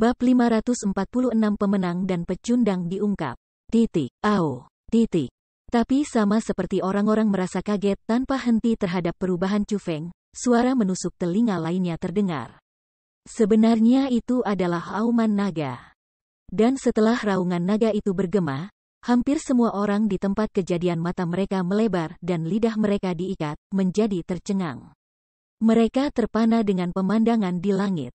Bab 546 Pemenang dan Pecundang diungkap. Tapi sama seperti orang-orang merasa kaget tanpa henti terhadap perubahan Chu Feng, suara menusuk telinga lainnya terdengar. Sebenarnya itu adalah auman naga. Dan setelah raungan naga itu bergema, hampir semua orang di tempat kejadian mata mereka melebar dan lidah mereka diikat, menjadi tercengang. Mereka terpana dengan pemandangan di langit.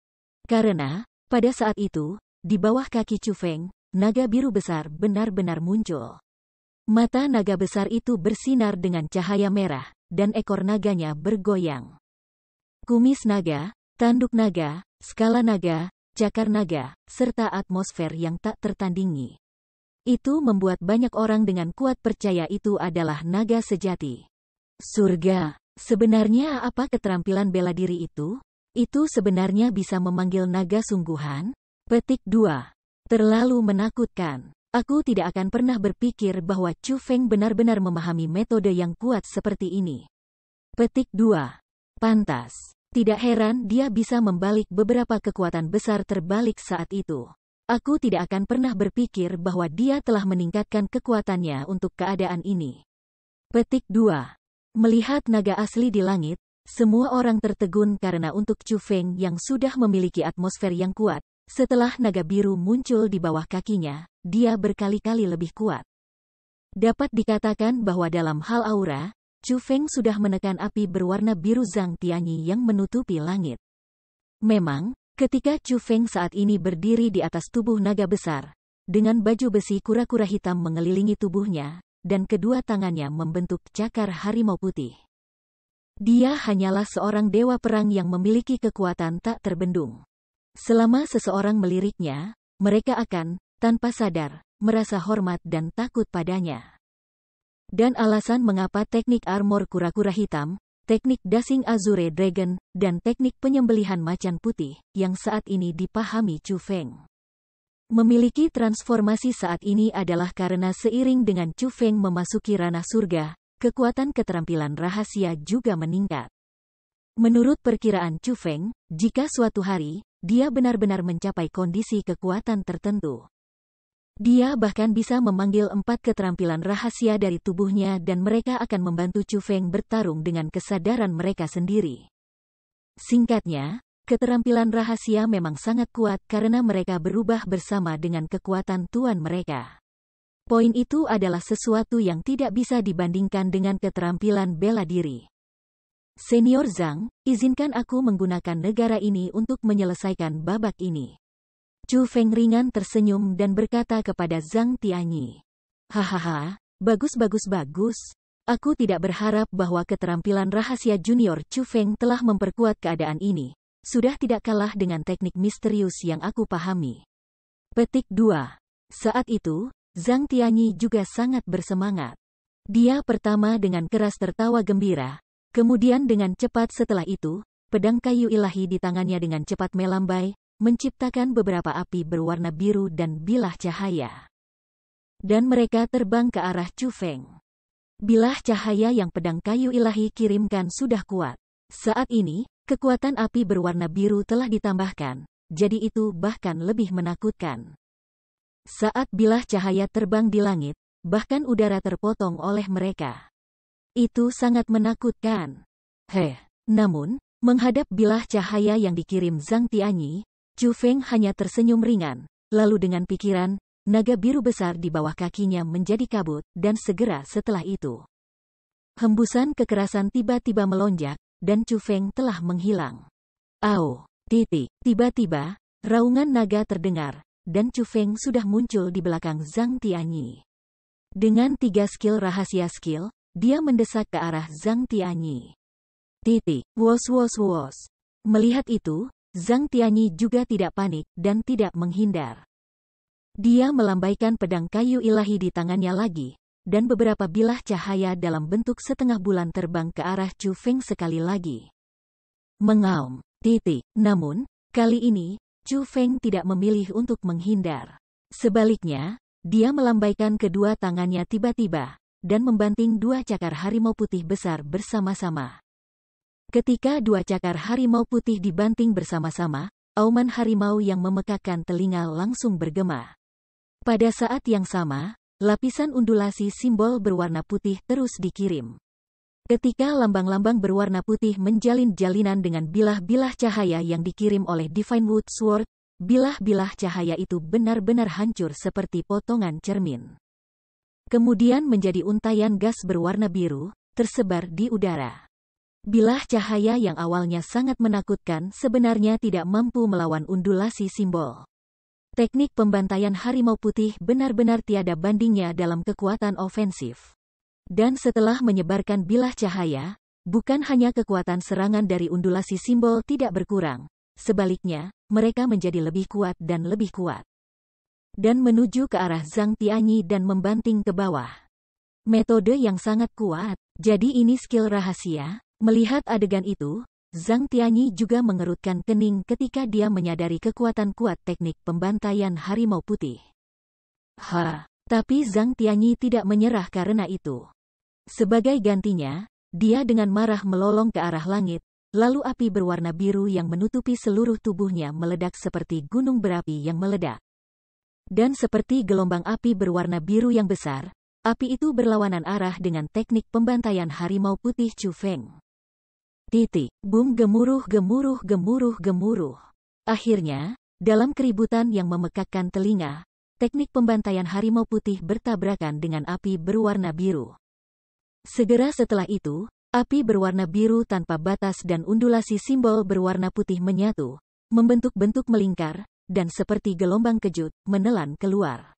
Karena, pada saat itu, di bawah kaki Chu Feng, naga biru besar benar-benar muncul. Mata naga besar itu bersinar dengan cahaya merah, dan ekor naganya bergoyang. Kumis naga, tanduk naga, skala naga, cakar naga, serta atmosfer yang tak tertandingi. Itu membuat banyak orang dengan kuat percaya itu adalah naga sejati. Surga. Sebenarnya apa keterampilan bela diri itu? Itu sebenarnya bisa memanggil naga sungguhan? Petik 2. Terlalu menakutkan. Aku tidak akan pernah berpikir bahwa Chu Feng benar-benar memahami metode yang kuat seperti ini. Petik 2. Pantas. Tidak heran dia bisa membalik beberapa kekuatan besar terbalik saat itu. Aku tidak akan pernah berpikir bahwa dia telah meningkatkan kekuatannya untuk keadaan ini. Petik 2. Melihat naga asli di langit, semua orang tertegun karena untuk Chu Feng yang sudah memiliki atmosfer yang kuat, setelah naga biru muncul di bawah kakinya, dia berkali-kali lebih kuat. Dapat dikatakan bahwa dalam hal aura, Chu Feng sudah menekan api berwarna biru Zhang Tianyi yang menutupi langit. Memang, ketika Chu Feng saat ini berdiri di atas tubuh naga besar, dengan baju besi kura-kura hitam mengelilingi tubuhnya, dan kedua tangannya membentuk cakar harimau putih. Dia hanyalah seorang dewa perang yang memiliki kekuatan tak terbendung. Selama seseorang meliriknya, mereka akan, tanpa sadar, merasa hormat dan takut padanya. Dan alasan mengapa teknik armor kura-kura hitam, teknik dashing azure dragon, dan teknik penyembelihan macan putih, yang saat ini dipahami Chu Feng. Memiliki transformasi saat ini adalah karena seiring dengan Chu Feng memasuki ranah surga, kekuatan keterampilan rahasia juga meningkat. Menurut perkiraan Chu Feng, jika suatu hari, dia benar-benar mencapai kondisi kekuatan tertentu, dia bahkan bisa memanggil 4 keterampilan rahasia dari tubuhnya dan mereka akan membantu Chu Feng bertarung dengan kesadaran mereka sendiri. Singkatnya, keterampilan rahasia memang sangat kuat karena mereka berubah bersama dengan kekuatan tuan mereka. Poin itu adalah sesuatu yang tidak bisa dibandingkan dengan keterampilan bela diri. Senior Zhang, izinkan aku menggunakan negara ini untuk menyelesaikan babak ini. Chu Feng ringan tersenyum dan berkata kepada Zhang Tianyi. Hahaha, bagus. Aku tidak berharap bahwa keterampilan rahasia junior Chu Feng telah memperkuat keadaan ini. Sudah tidak kalah dengan teknik misterius yang aku pahami. Petik 2. Saat itu, Zhang Tianyi juga sangat bersemangat. Dia pertama dengan keras tertawa gembira, kemudian dengan cepat setelah itu, pedang kayu ilahi di tangannya dengan cepat melambai, menciptakan beberapa api berwarna biru dan bilah cahaya. Dan mereka terbang ke arah Chu Feng. Bilah cahaya yang pedang kayu ilahi kirimkan sudah kuat. Saat ini, kekuatan api berwarna biru telah ditambahkan, jadi itu bahkan lebih menakutkan. Saat bilah cahaya terbang di langit, bahkan udara terpotong oleh mereka. Itu sangat menakutkan. Namun, menghadap bilah cahaya yang dikirim Zhang Tianyi, Chu Feng hanya tersenyum ringan, lalu dengan pikiran, naga biru besar di bawah kakinya menjadi kabut, dan segera setelah itu, hembusan kekerasan tiba-tiba melonjak, dan Chu Feng telah menghilang. Tiba-tiba, raungan naga terdengar, dan Chu Feng sudah muncul di belakang Zhang Tianyi. Dengan 3 skill rahasia skill, dia mendesak ke arah Zhang Tianyi. Wos. Melihat itu, Zhang Tianyi juga tidak panik dan tidak menghindar. Dia melambaikan pedang kayu ilahi di tangannya lagi, dan beberapa bilah cahaya dalam bentuk setengah bulan terbang ke arah Chu Feng sekali lagi. Mengaum. Namun, kali ini, Chu Feng tidak memilih untuk menghindar. Sebaliknya, dia melambaikan kedua tangannya tiba-tiba, dan membanting 2 cakar harimau putih besar bersama-sama. Ketika 2 cakar harimau putih dibanting bersama-sama, auman harimau yang memekakan telinga langsung bergema. Pada saat yang sama, lapisan undulasi simbol berwarna putih terus dikirim. Ketika lambang-lambang berwarna putih menjalin jalinan dengan bilah-bilah cahaya yang dikirim oleh Divine Wood Sword, bilah-bilah cahaya itu benar-benar hancur seperti potongan cermin. Kemudian menjadi untaian gas berwarna biru, tersebar di udara. Bilah cahaya yang awalnya sangat menakutkan sebenarnya tidak mampu melawan undulasi simbol. Teknik pembantaian harimau putih benar-benar tiada bandingnya dalam kekuatan ofensif. Dan setelah menyebarkan bilah cahaya, bukan hanya kekuatan serangan dari undulasi simbol tidak berkurang, sebaliknya, mereka menjadi lebih kuat dan lebih kuat. Dan menuju ke arah Zhang Tianyi dan membanting ke bawah. Metode yang sangat kuat, jadi ini skill rahasia. Melihat adegan itu, Zhang Tianyi juga mengerutkan kening ketika dia menyadari kekuatan kuat teknik pembantaian harimau putih. Tapi Zhang Tianyi tidak menyerah karena itu. Sebagai gantinya, dia dengan marah melolong ke arah langit, lalu api berwarna biru yang menutupi seluruh tubuhnya meledak seperti gunung berapi yang meledak. Dan seperti gelombang api berwarna biru yang besar, api itu berlawanan arah dengan teknik pembantaian harimau putih Chu Feng. Boom gemuruh gemuruh gemuruh gemuruh. Akhirnya, dalam keributan yang memekakkan telinga, teknik pembantaian harimau putih bertabrakan dengan api berwarna biru. Segera setelah itu, api berwarna biru tanpa batas dan undulasi simbol berwarna putih menyatu, membentuk bentuk melingkar, dan seperti gelombang kejut, menelan keluar.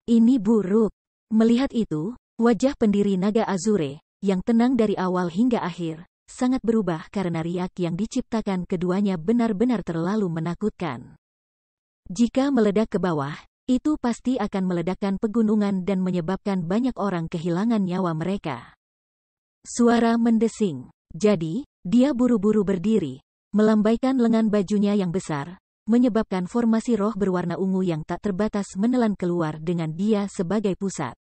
Ini buruk. Melihat itu, wajah pendiri naga Azure, yang tenang dari awal hingga akhir, sangat berubah karena riak yang diciptakan keduanya benar-benar terlalu menakutkan. Jika meledak ke bawah, itu pasti akan meledakkan pegunungan dan menyebabkan banyak orang kehilangan nyawa mereka. Suara mendesing. Jadi, dia buru-buru berdiri, melambaikan lengan bajunya yang besar, menyebabkan formasi roh berwarna ungu yang tak terbatas menelan keluar dengan dia sebagai pusat.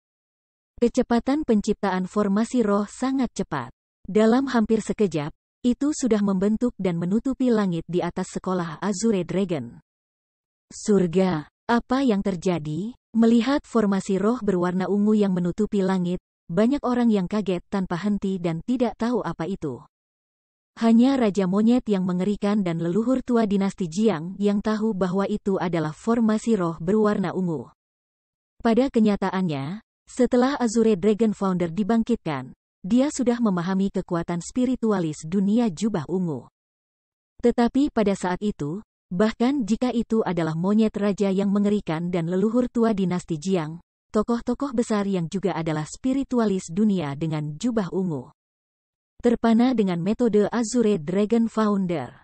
Kecepatan penciptaan formasi roh sangat cepat. Dalam hampir sekejap, itu sudah membentuk dan menutupi langit di atas sekolah Azure Dragon. Surga, apa yang terjadi? Melihat formasi roh berwarna ungu yang menutupi langit, banyak orang yang kaget tanpa henti dan tidak tahu apa itu. Hanya Raja Monyet yang mengerikan dan leluhur tua dinasti Jiang yang tahu bahwa itu adalah formasi roh berwarna ungu. Pada kenyataannya, setelah Azure Dragon Founder dibangkitkan, dia sudah memahami kekuatan spiritualis dunia jubah ungu. Tetapi pada saat itu, bahkan jika itu adalah monyet raja yang mengerikan dan leluhur tua dinasti Jiang, tokoh-tokoh besar yang juga adalah spiritualis dunia dengan jubah ungu, terpana dengan metode Azure Dragon Founder.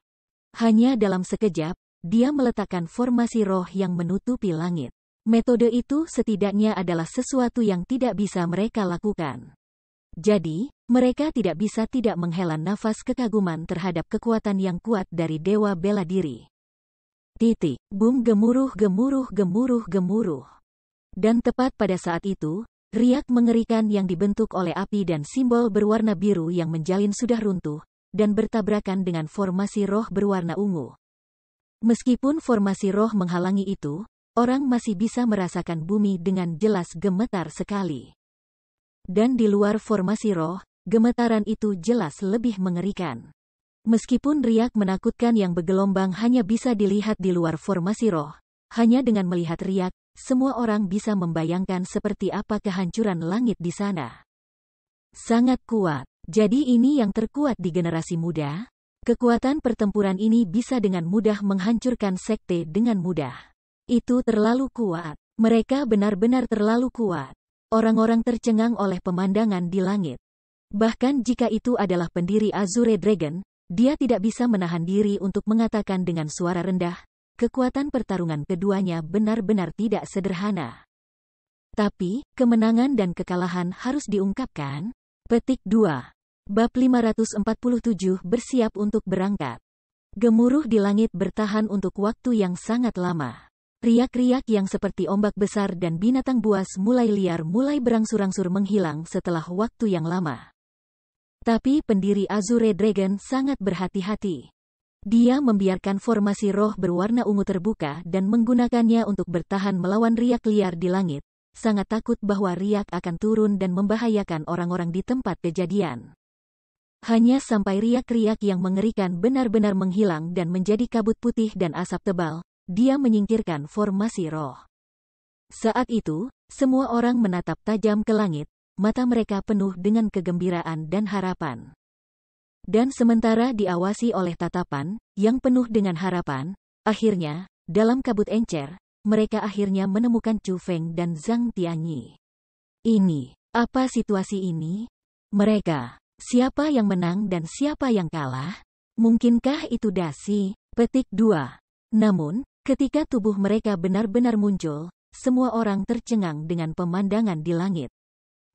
Hanya dalam sekejap, dia meletakkan formasi roh yang menutupi langit. Metode itu setidaknya adalah sesuatu yang tidak bisa mereka lakukan. Jadi, mereka tidak bisa tidak menghela nafas kekaguman terhadap kekuatan yang kuat dari dewa bela diri. Boom gemuruh gemuruh gemuruh gemuruh. Dan tepat pada saat itu, riak mengerikan yang dibentuk oleh api dan simbol berwarna biru yang menjalin sudah runtuh, dan bertabrakan dengan formasi roh berwarna ungu. Meskipun formasi roh menghalangi itu, orang masih bisa merasakan bumi dengan jelas gemetar sekali. Dan di luar formasi roh, gemetaran itu jelas lebih mengerikan. Meskipun riak menakutkan yang bergelombang hanya bisa dilihat di luar formasi roh, hanya dengan melihat riak, semua orang bisa membayangkan seperti apa kehancuran langit di sana. Sangat kuat. Jadi ini yang terkuat di generasi muda? Kekuatan pertempuran ini bisa dengan mudah menghancurkan sekte dengan mudah. Itu terlalu kuat. Mereka benar-benar terlalu kuat. Orang-orang tercengang oleh pemandangan di langit. Bahkan jika itu adalah pendiri Azure Dragon, dia tidak bisa menahan diri untuk mengatakan dengan suara rendah, kekuatan pertarungan keduanya benar-benar tidak sederhana. Tapi, kemenangan dan kekalahan harus diungkapkan. Petik 2. Bab 547 bersiap untuk berangkat. Gemuruh di langit bertahan untuk waktu yang sangat lama. Riak-riak yang seperti ombak besar dan binatang buas mulai liar mulai berangsur-angsur menghilang setelah waktu yang lama. Tapi pendiri Azure Dragon sangat berhati-hati. Dia membiarkan formasi roh berwarna ungu terbuka dan menggunakannya untuk bertahan melawan riak liar di langit, sangat takut bahwa riak akan turun dan membahayakan orang-orang di tempat kejadian. Hanya sampai riak-riak yang mengerikan benar-benar menghilang dan menjadi kabut putih dan asap tebal, dia menyingkirkan formasi roh. Saat itu, semua orang menatap tajam ke langit, mata mereka penuh dengan kegembiraan dan harapan. Dan sementara diawasi oleh tatapan yang penuh dengan harapan, akhirnya, dalam kabut encer, mereka akhirnya menemukan Chu Feng dan Zhang Tianyi. Ini, apa situasi ini? Mereka, siapa yang menang dan siapa yang kalah? Mungkinkah itu dasi? Petik 2. Namun, ketika tubuh mereka benar-benar muncul, semua orang tercengang dengan pemandangan di langit.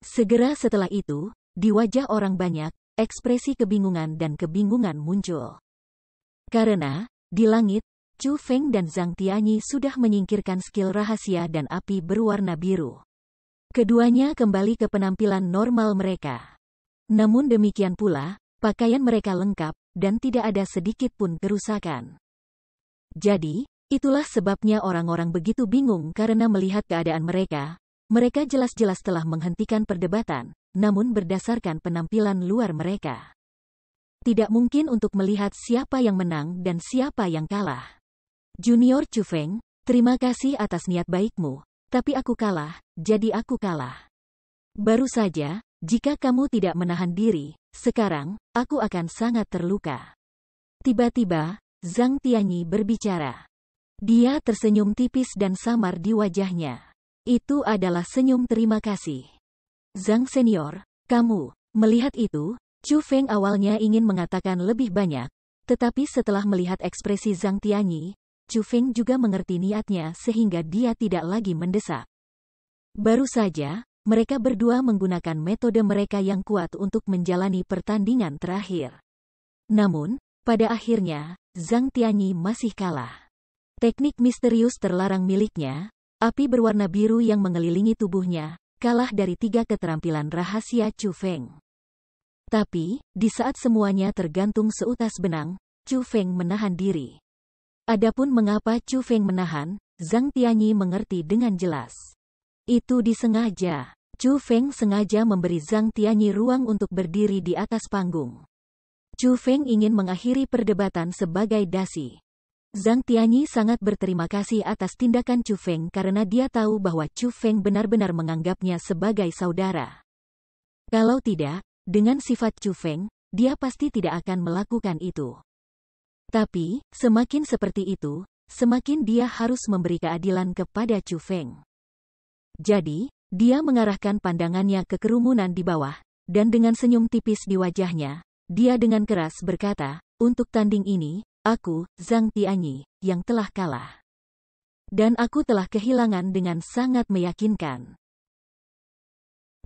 Segera setelah itu, di wajah orang banyak, ekspresi kebingungan dan kebingungan muncul. Karena, di langit, Chu Feng dan Zhang Tianyi sudah menyingkirkan skill rahasia dan api berwarna biru. Keduanya kembali ke penampilan normal mereka. Namun demikian pula, pakaian mereka lengkap, dan tidak ada sedikit pun kerusakan. Jadi, itulah sebabnya orang-orang begitu bingung karena melihat keadaan mereka. Mereka jelas-jelas telah menghentikan perdebatan, namun berdasarkan penampilan luar mereka. Tidak mungkin untuk melihat siapa yang menang dan siapa yang kalah. Junior Chu Feng, terima kasih atas niat baikmu, tapi aku kalah, jadi aku kalah. Baru saja, jika kamu tidak menahan diri, sekarang, aku akan sangat terluka. Tiba-tiba, Zhang Tianyi berbicara. Dia tersenyum tipis dan samar di wajahnya. Itu adalah senyum terima kasih. Zhang Senior, kamu, melihat itu, Chu Feng awalnya ingin mengatakan lebih banyak, tetapi setelah melihat ekspresi Zhang Tianyi, Chu Feng juga mengerti niatnya sehingga dia tidak lagi mendesak. Baru saja, mereka berdua menggunakan metode mereka yang kuat untuk menjalani pertandingan terakhir. Namun, pada akhirnya, Zhang Tianyi masih kalah. Teknik misterius terlarang miliknya, api berwarna biru yang mengelilingi tubuhnya, kalah dari 3 keterampilan rahasia Chu Feng. Tapi, di saat semuanya tergantung seutas benang, Chu Feng menahan diri. Adapun mengapa Chu Feng menahan, Zhang Tianyi mengerti dengan jelas. Itu disengaja. Chu Feng sengaja memberi Zhang Tianyi ruang untuk berdiri di atas panggung. Chu Feng ingin mengakhiri perdebatan sebagai dasi. Zhang Tianyi sangat berterima kasih atas tindakan Chu Feng karena dia tahu bahwa Chu Feng benar-benar menganggapnya sebagai saudara. Kalau tidak, dengan sifat Chu Feng, dia pasti tidak akan melakukan itu. Tapi, semakin seperti itu, semakin dia harus memberi keadilan kepada Chu Feng. Jadi, dia mengarahkan pandangannya ke kerumunan di bawah, dan dengan senyum tipis di wajahnya, dia dengan keras berkata, untuk tanding ini, aku, Zhang Tianyi, yang telah kalah. Dan aku telah kehilangan dengan sangat meyakinkan.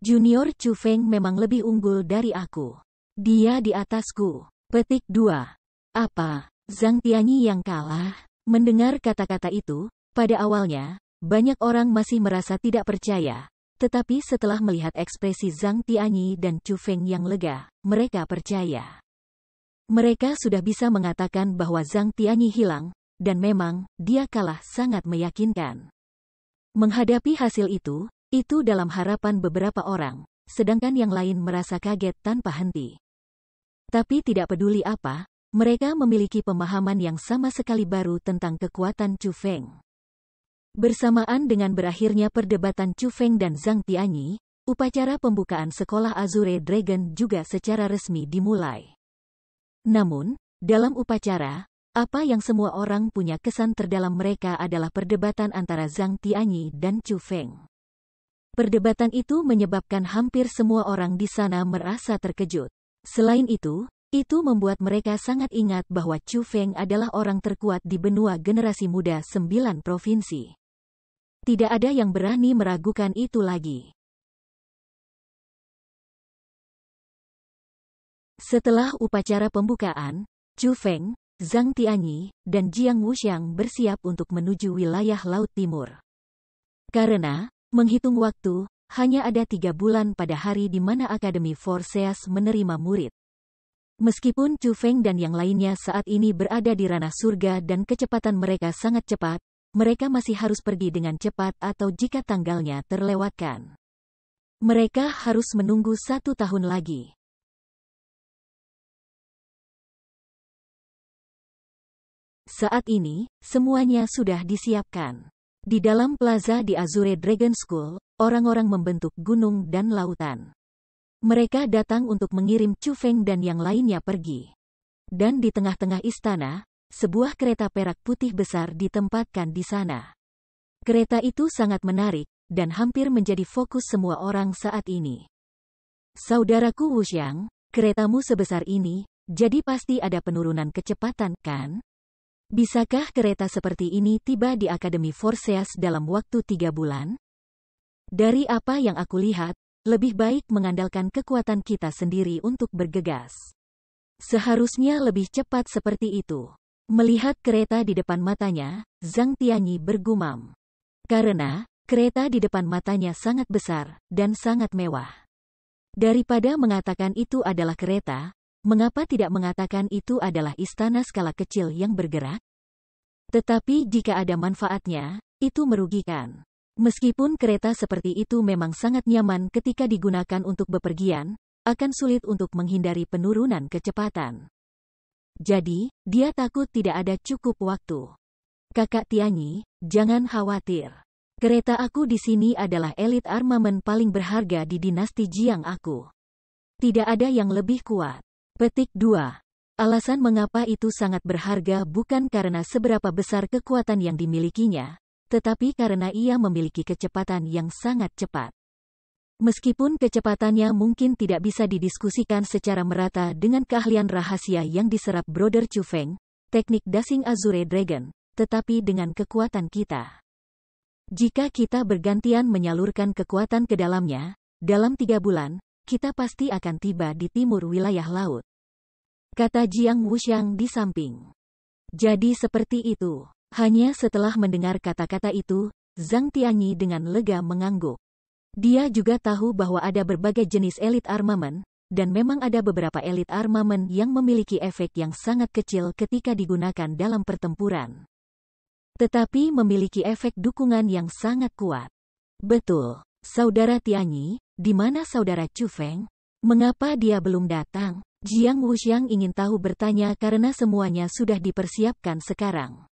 Junior Chu Feng memang lebih unggul dari aku. Dia di atasku. Petik 2. Apa? Zhang Tianyi yang kalah? Mendengar kata-kata itu, pada awalnya, banyak orang masih merasa tidak percaya. Tetapi setelah melihat ekspresi Zhang Tianyi dan Chu Feng yang lega, mereka percaya. Mereka sudah bisa mengatakan bahwa Zhang Tianyi hilang, dan memang, dia kalah sangat meyakinkan. Menghadapi hasil itu dalam harapan beberapa orang, sedangkan yang lain merasa kaget tanpa henti. Tapi tidak peduli apa, mereka memiliki pemahaman yang sama sekali baru tentang kekuatan Chu Feng. Bersamaan dengan berakhirnya perdebatan Chu Feng dan Zhang Tianyi, upacara pembukaan sekolah Azure Dragon juga secara resmi dimulai. Namun, dalam upacara, apa yang semua orang punya kesan terdalam mereka adalah perdebatan antara Zhang Tianyi dan Chu Feng. Perdebatan itu menyebabkan hampir semua orang di sana merasa terkejut. Selain itu membuat mereka sangat ingat bahwa Chu Feng adalah orang terkuat di benua generasi muda 9 provinsi. Tidak ada yang berani meragukan itu lagi. Setelah upacara pembukaan, Chu Feng, Zhang Tianyi, dan Jiang Wuxiang bersiap untuk menuju wilayah Laut Timur. Karena, menghitung waktu, hanya ada 3 bulan pada hari di mana Akademi Forseas menerima murid. Meskipun Chu Feng dan yang lainnya saat ini berada di ranah surga dan kecepatan mereka sangat cepat, mereka masih harus pergi dengan cepat atau jika tanggalnya terlewatkan. Mereka harus menunggu 1 tahun lagi. Saat ini, semuanya sudah disiapkan. Di dalam plaza di Azure Dragon School, orang-orang membentuk gunung dan lautan. Mereka datang untuk mengirim Chu Feng dan yang lainnya pergi. Dan di tengah-tengah istana, sebuah kereta perak putih besar ditempatkan di sana. Kereta itu sangat menarik, dan hampir menjadi fokus semua orang saat ini. Saudaraku Wu Xiang, keretamu sebesar ini, jadi pasti ada penurunan kecepatan, kan? Bisakah kereta seperti ini tiba di Akademi Forseas dalam waktu 3 bulan? Dari apa yang aku lihat, lebih baik mengandalkan kekuatan kita sendiri untuk bergegas. Seharusnya lebih cepat seperti itu. Melihat kereta di depan matanya, Zhang Tianyi bergumam. Karena, kereta di depan matanya sangat besar, dan sangat mewah. Daripada mengatakan itu adalah kereta, mengapa tidak mengatakan itu adalah istana skala kecil yang bergerak? Tetapi jika ada manfaatnya, itu merugikan. Meskipun kereta seperti itu memang sangat nyaman ketika digunakan untuk bepergian, akan sulit untuk menghindari penurunan kecepatan. Jadi, dia takut tidak ada cukup waktu. Kakak Tianyi, jangan khawatir. Kereta aku di sini adalah elit armamen paling berharga di dinasti Jiang aku. Tidak ada yang lebih kuat. Petik 2. Alasan mengapa itu sangat berharga bukan karena seberapa besar kekuatan yang dimilikinya, tetapi karena ia memiliki kecepatan yang sangat cepat. Meskipun kecepatannya mungkin tidak bisa didiskusikan secara merata dengan keahlian rahasia yang diserap Brother Chu Feng, teknik Dashing Azure Dragon, tetapi dengan kekuatan kita. Jika kita bergantian menyalurkan kekuatan ke dalamnya, dalam 3 bulan, kita pasti akan tiba di timur wilayah laut. Kata Jiang Wuxiang di samping. Jadi seperti itu. Hanya setelah mendengar kata-kata itu, Zhang Tianyi dengan lega mengangguk. Dia juga tahu bahwa ada berbagai jenis elit armamen, dan memang ada beberapa elit armamen yang memiliki efek yang sangat kecil ketika digunakan dalam pertempuran. Tetapi memiliki efek dukungan yang sangat kuat. Betul, Saudara Tianyi, di mana Saudara Chu Feng? Mengapa dia belum datang? Jiang Wuxiang ingin tahu bertanya karena semuanya sudah dipersiapkan sekarang.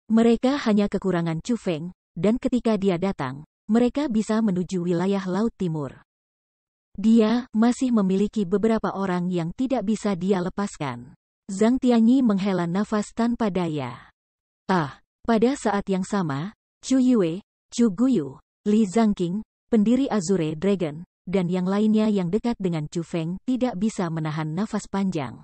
Mereka hanya kekurangan Chu Feng, dan ketika dia datang, mereka bisa menuju wilayah Laut Timur. Dia masih memiliki beberapa orang yang tidak bisa dia lepaskan. Zhang Tianyi menghela nafas tanpa daya. Pada saat yang sama, Chu Yue, Chu Guyu, Li Zhangqing, pendiri Azure Dragon, dan yang lainnya yang dekat dengan Chu Feng tidak bisa menahan nafas panjang.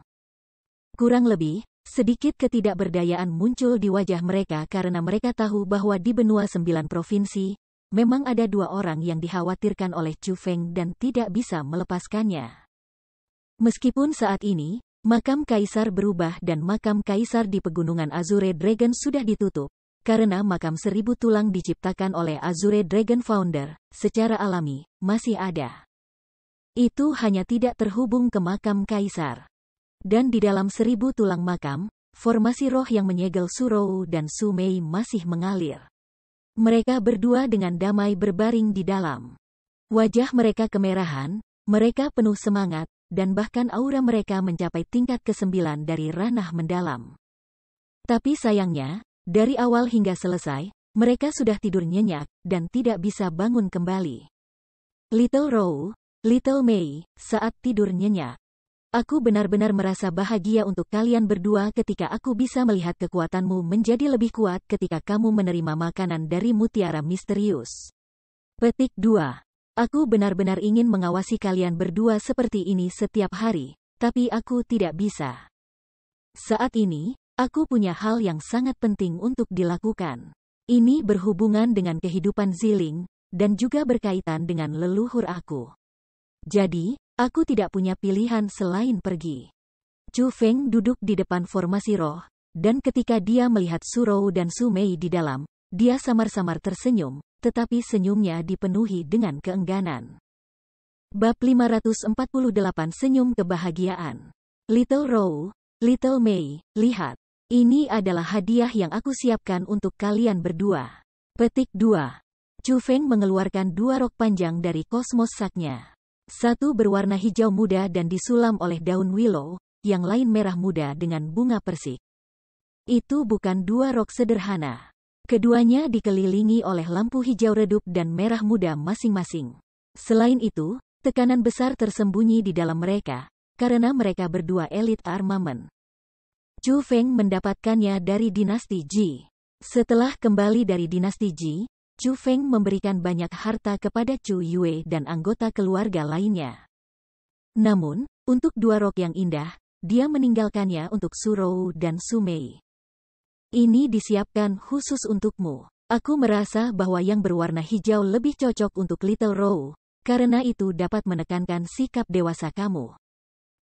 Kurang lebih, sedikit ketidakberdayaan muncul di wajah mereka karena mereka tahu bahwa di benua 9 provinsi, memang ada 2 orang yang dikhawatirkan oleh Chu Feng dan tidak bisa melepaskannya. Meskipun saat ini, makam kaisar berubah dan makam kaisar di pegunungan Azure Dragon sudah ditutup, karena makam 1000 tulang diciptakan oleh Azure Dragon Founder, secara alami, masih ada. Itu hanya tidak terhubung ke makam kaisar. Dan di dalam 1000 tulang makam, formasi roh yang menyegel Surou dan Su Mei masih mengalir. Mereka berdua dengan damai berbaring di dalam. Wajah mereka kemerahan, mereka penuh semangat, dan bahkan aura mereka mencapai tingkat ke-9 dari ranah mendalam. Tapi sayangnya, dari awal hingga selesai, mereka sudah tidur nyenyak, dan tidak bisa bangun kembali. Little Rou, Little Mei, saat tidur nyenyak. Aku benar-benar merasa bahagia untuk kalian berdua ketika aku bisa melihat kekuatanmu menjadi lebih kuat ketika kamu menerima makanan dari mutiara misterius. Petik 2. Aku benar-benar ingin mengawasi kalian berdua seperti ini setiap hari, tapi aku tidak bisa. Saat ini, aku punya hal yang sangat penting untuk dilakukan. Ini berhubungan dengan kehidupan Ziling, dan juga berkaitan dengan leluhur aku. Jadi, aku tidak punya pilihan selain pergi. Chu Feng duduk di depan formasi roh, dan ketika dia melihat Surou dan Su Mei di dalam, dia samar-samar tersenyum, tetapi senyumnya dipenuhi dengan keengganan. Bab 548 Senyum Kebahagiaan. Little Row, Little Mei, lihat. Ini adalah hadiah yang aku siapkan untuk kalian berdua. Petik 2. Chu Feng mengeluarkan 2 rok panjang dari kosmos saknya. Satu berwarna hijau muda dan disulam oleh daun willow, yang lain merah muda dengan bunga persik. Itu bukan 2 rok sederhana. Keduanya dikelilingi oleh lampu hijau redup dan merah muda masing-masing. Selain itu, tekanan besar tersembunyi di dalam mereka, karena mereka berdua elit armamen. Chu Feng mendapatkannya dari dinasti Ji. Setelah kembali dari dinasti Ji, Chu Feng memberikan banyak harta kepada Chu Yue dan anggota keluarga lainnya. Namun, untuk 2 rok yang indah, dia meninggalkannya untuk Su Rou dan Su Mei. Ini disiapkan khusus untukmu. Aku merasa bahwa yang berwarna hijau lebih cocok untuk Little Row, karena itu dapat menekankan sikap dewasa kamu.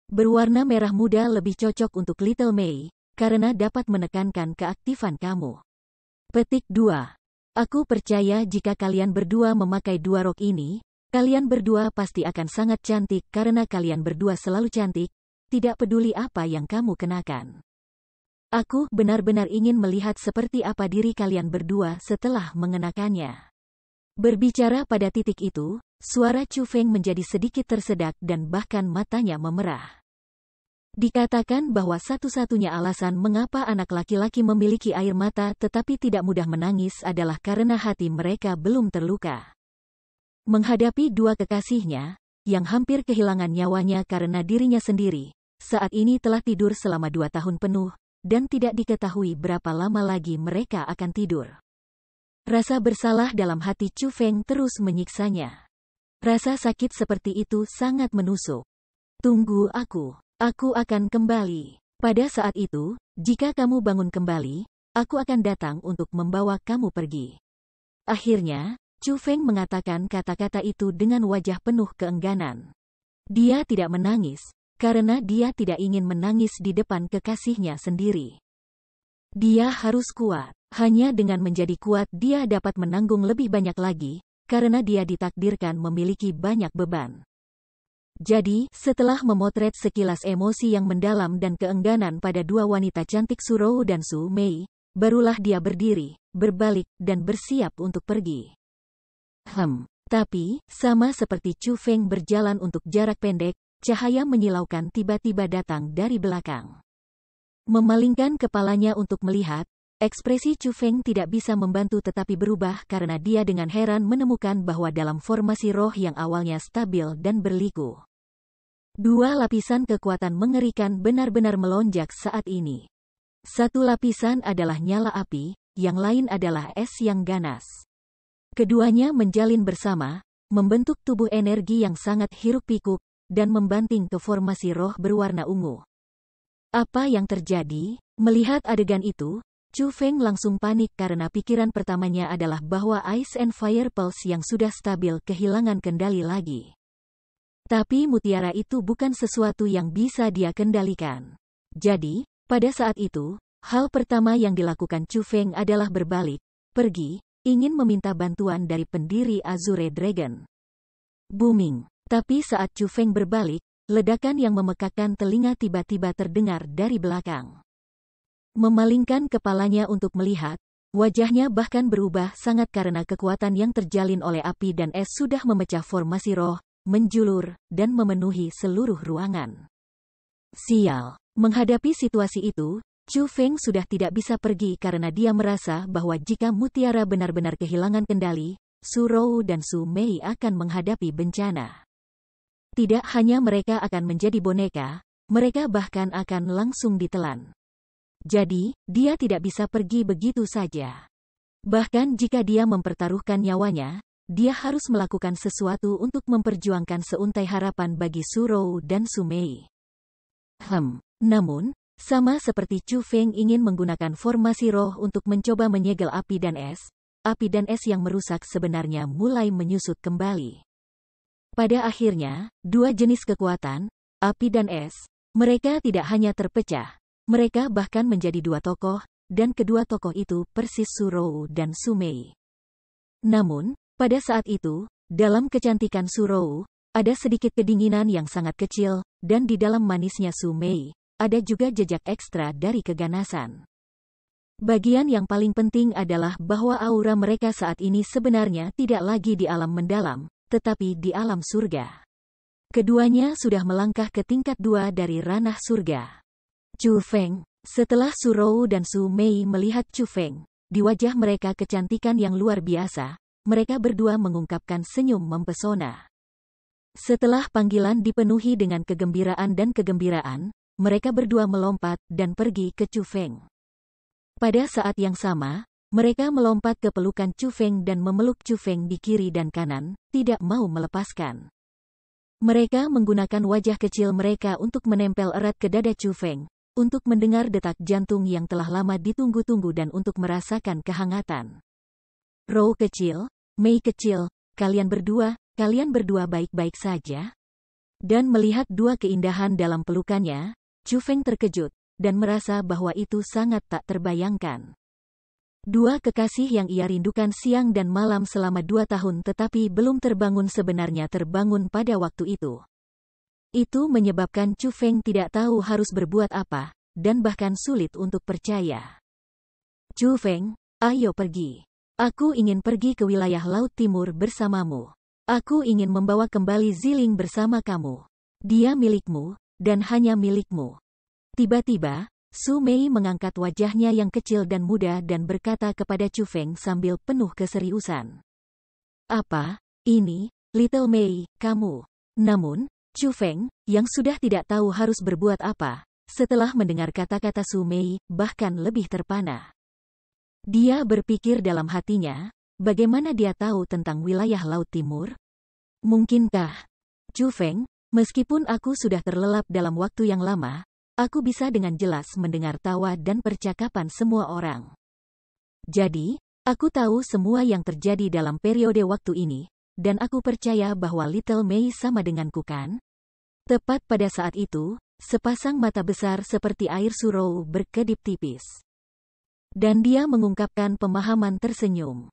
Berwarna merah muda lebih cocok untuk Little Mei, karena dapat menekankan keaktifan kamu. Petik 2. Aku percaya jika kalian berdua memakai 2 rok ini, kalian berdua pasti akan sangat cantik karena kalian berdua selalu cantik, tidak peduli apa yang kamu kenakan. Aku benar-benar ingin melihat seperti apa diri kalian berdua setelah mengenakannya. Berbicara pada titik itu, suara Chu Feng menjadi sedikit tersedak dan bahkan matanya memerah. Dikatakan bahwa satu-satunya alasan mengapa anak laki-laki memiliki air mata tetapi tidak mudah menangis adalah karena hati mereka belum terluka. Menghadapi 2 kekasihnya, yang hampir kehilangan nyawanya karena dirinya sendiri, saat ini telah tidur selama 2 tahun penuh, dan tidak diketahui berapa lama lagi mereka akan tidur. Rasa bersalah dalam hati Chu Feng terus menyiksanya. Rasa sakit seperti itu sangat menusuk. Tunggu aku akan kembali. Pada saat itu, jika kamu bangun kembali, aku akan datang untuk membawa kamu pergi. Akhirnya, Chu Feng mengatakan kata-kata itu dengan wajah penuh keengganan. Dia tidak menangis, karena dia tidak ingin menangis di depan kekasihnya sendiri. Dia harus kuat. Hanya dengan menjadi kuat dia dapat menanggung lebih banyak lagi, karena dia ditakdirkan memiliki banyak beban. Jadi, setelah memotret sekilas emosi yang mendalam dan keengganan pada 2 wanita cantik Su Rou dan Su Mei, barulah dia berdiri, berbalik, dan bersiap untuk pergi. Tapi, sama seperti Chu Feng berjalan untuk jarak pendek, cahaya menyilaukan tiba-tiba datang dari belakang. Memalingkan kepalanya untuk melihat, ekspresi Chu Feng tidak bisa membantu tetapi berubah karena dia dengan heran menemukan bahwa dalam formasi roh yang awalnya stabil dan berliku. 2 lapisan kekuatan mengerikan benar-benar melonjak saat ini. 1 lapisan adalah nyala api, yang lain adalah es yang ganas. Keduanya menjalin bersama, membentuk tubuh energi yang sangat hiruk-pikuk, dan membanting ke formasi roh berwarna ungu. Apa yang terjadi? Melihat adegan itu, Chu Feng langsung panik karena pikiran pertamanya adalah bahwa Ice and Fire Pulse yang sudah stabil kehilangan kendali lagi. Tapi mutiara itu bukan sesuatu yang bisa dia kendalikan. Jadi, pada saat itu, hal pertama yang dilakukan Chu Feng adalah berbalik, pergi, ingin meminta bantuan dari pendiri Azure Dragon. Booming. Tapi saat Chu Feng berbalik, ledakan yang memekakkan telinga tiba-tiba terdengar dari belakang. Memalingkan kepalanya untuk melihat, wajahnya bahkan berubah sangat karena kekuatan yang terjalin oleh api dan es sudah memecah formasi roh, menjulur, dan memenuhi seluruh ruangan. Sial. Menghadapi situasi itu, Chu Feng sudah tidak bisa pergi karena dia merasa bahwa jika mutiara benar-benar kehilangan kendali, Su Rou dan Su Mei akan menghadapi bencana. Tidak hanya mereka akan menjadi boneka, mereka bahkan akan langsung ditelan. Jadi, dia tidak bisa pergi begitu saja. Bahkan jika dia mempertaruhkan nyawanya, dia harus melakukan sesuatu untuk memperjuangkan seuntai harapan bagi Su Rou dan Su Mei. Namun, sama seperti Chu Feng ingin menggunakan formasi roh untuk mencoba menyegel api dan es yang merusak sebenarnya mulai menyusut kembali. Pada akhirnya, 2 jenis kekuatan, api dan es, mereka tidak hanya terpecah, mereka bahkan menjadi 2 tokoh, dan kedua tokoh itu persis Su Rou dan Su Mei. Namun, pada saat itu, dalam kecantikan Su Rou, ada sedikit kedinginan yang sangat kecil, dan di dalam manisnya Su Mei, ada juga jejak ekstra dari keganasan. Bagian yang paling penting adalah bahwa aura mereka saat ini sebenarnya tidak lagi di alam mendalam, tetapi di alam surga. Keduanya sudah melangkah ke tingkat 2 dari ranah surga. Chu Feng, setelah Su Rou dan Su Mei melihat Chu Feng, di wajah mereka kecantikan yang luar biasa, mereka berdua mengungkapkan senyum mempesona. Setelah panggilan dipenuhi dengan kegembiraan dan kegembiraan, mereka berdua melompat dan pergi ke Chu Feng. Pada saat yang sama, mereka melompat ke pelukan Chu Feng dan memeluk Chu Feng di kiri dan kanan, tidak mau melepaskan. Mereka menggunakan wajah kecil mereka untuk menempel erat ke dada Chu Feng, untuk mendengar detak jantung yang telah lama ditunggu-tunggu dan untuk merasakan kehangatan. Rou kecil, Mei kecil, kalian berdua baik-baik saja? Dan melihat dua keindahan dalam pelukannya, Chu Feng terkejut, dan merasa bahwa itu sangat tak terbayangkan. Dua kekasih yang ia rindukan siang dan malam selama 2 tahun tetapi belum terbangun sebenarnya terbangun pada waktu itu. Itu menyebabkan Chu Feng tidak tahu harus berbuat apa, dan bahkan sulit untuk percaya. Chu Feng, ayo pergi. Aku ingin pergi ke wilayah Laut Timur bersamamu. Aku ingin membawa kembali Ziling bersama kamu. Dia milikmu, dan hanya milikmu. Tiba-tiba, Su Mei mengangkat wajahnya yang kecil dan muda dan berkata kepada Chu Feng sambil penuh keseriusan. Apa, ini, Little Mei, kamu? Namun, Chu Feng, yang sudah tidak tahu harus berbuat apa, setelah mendengar kata-kata Su Mei, bahkan lebih terpana. Dia berpikir dalam hatinya, bagaimana dia tahu tentang wilayah Laut Timur? Mungkinkah? Chu Feng, meskipun aku sudah terlelap dalam waktu yang lama, aku bisa dengan jelas mendengar tawa dan percakapan semua orang. Jadi, aku tahu semua yang terjadi dalam periode waktu ini, dan aku percaya bahwa Little Mei sama denganku kan? Tepat pada saat itu, sepasang mata besar seperti air Su Rou berkedip tipis. Dan dia mengungkapkan pemahaman tersenyum.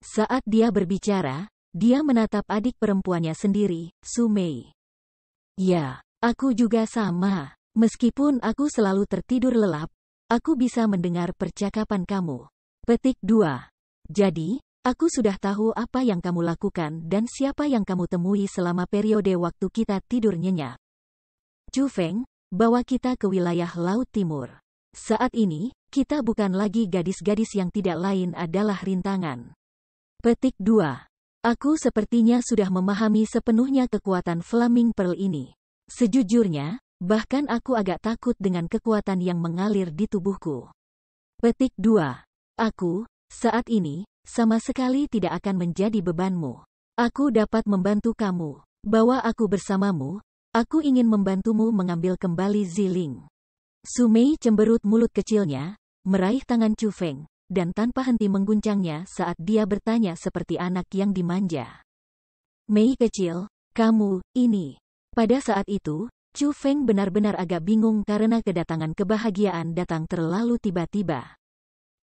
Saat dia berbicara, dia menatap adik perempuannya sendiri, Su Mei. Ya, aku juga sama. Meskipun aku selalu tertidur lelap, aku bisa mendengar percakapan kamu. Petik 2. Jadi, aku sudah tahu apa yang kamu lakukan dan siapa yang kamu temui selama periode waktu kita tidur nyenyak. Chu Feng, bawa kita ke wilayah Laut Timur. Saat ini, kita bukan lagi gadis-gadis yang tidak lain adalah rintangan. Petik 2. Aku sepertinya sudah memahami sepenuhnya kekuatan Flaming Pearl ini. Sejujurnya, bahkan aku agak takut dengan kekuatan yang mengalir di tubuhku. Petik 2. Aku, saat ini, sama sekali tidak akan menjadi bebanmu. Aku dapat membantu kamu. Bawa aku bersamamu, aku ingin membantumu mengambil kembali Ziling. Su Mei cemberut mulut kecilnya, meraih tangan Chu Feng, dan tanpa henti mengguncangnya saat dia bertanya seperti anak yang dimanja. Mei kecil, kamu, ini. Pada saat itu, Chu Feng benar-benar agak bingung karena kedatangan kebahagiaan datang terlalu tiba-tiba.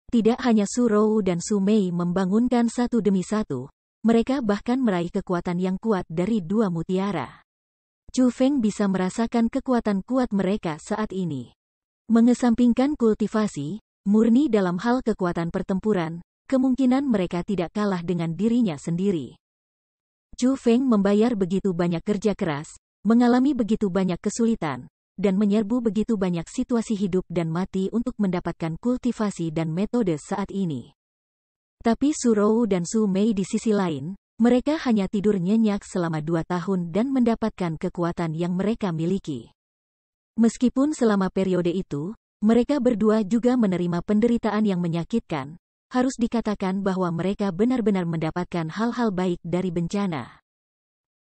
Tidak hanya Su Rou dan Su Mei membangunkan satu demi satu, mereka bahkan meraih kekuatan yang kuat dari dua mutiara. Chu Feng bisa merasakan kekuatan kuat mereka saat ini. Mengesampingkan kultivasi, murni dalam hal kekuatan pertempuran, kemungkinan mereka tidak kalah dengan dirinya sendiri. Chu Feng membayar begitu banyak kerja keras, mengalami begitu banyak kesulitan, dan menyerbu begitu banyak situasi hidup dan mati untuk mendapatkan kultivasi dan metode saat ini. Tapi Su Rou dan Su Mei di sisi lain, mereka hanya tidur nyenyak selama 2 tahun dan mendapatkan kekuatan yang mereka miliki. Meskipun selama periode itu, mereka berdua juga menerima penderitaan yang menyakitkan, harus dikatakan bahwa mereka benar-benar mendapatkan hal-hal baik dari bencana.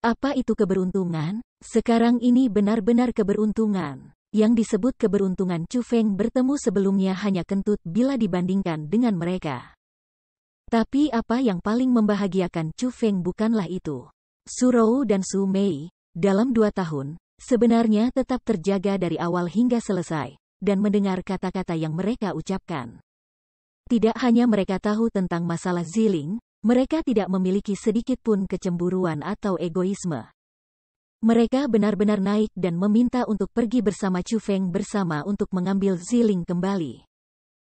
Apa itu keberuntungan? Sekarang ini benar-benar keberuntungan. Yang disebut keberuntungan Chu Feng bertemu sebelumnya hanya kentut bila dibandingkan dengan mereka. Tapi apa yang paling membahagiakan Chu Feng bukanlah itu. Su Rou dan Su Mei, dalam 2 tahun, sebenarnya tetap terjaga dari awal hingga selesai, dan mendengar kata-kata yang mereka ucapkan. Tidak hanya mereka tahu tentang masalah Ziling, mereka tidak memiliki sedikit pun kecemburuan atau egoisme. Mereka benar-benar naik dan meminta untuk pergi bersama Chu Feng bersama untuk mengambil Ziling kembali.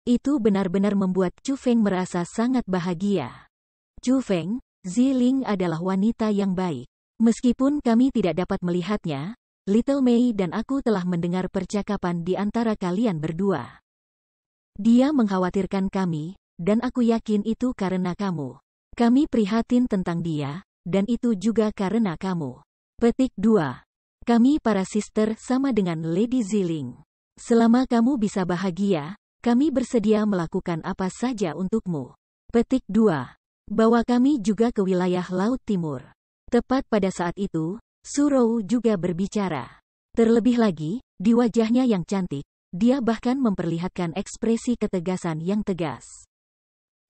Itu benar-benar membuat Chu Feng merasa sangat bahagia. Chu Feng, Ziling adalah wanita yang baik. Meskipun kami tidak dapat melihatnya, Little Mei dan aku telah mendengar percakapan di antara kalian berdua. Dia mengkhawatirkan kami, dan aku yakin itu karena kamu. Kami prihatin tentang dia, dan itu juga karena kamu. Petik 2. Kami para sister sama dengan Lady Ziling. Selama kamu bisa bahagia, kami bersedia melakukan apa saja untukmu. Petik 2. Bawa kami juga ke wilayah Laut Timur. Tepat pada saat itu, Su Rou juga berbicara. Terlebih lagi, di wajahnya yang cantik, dia bahkan memperlihatkan ekspresi ketegasan yang tegas.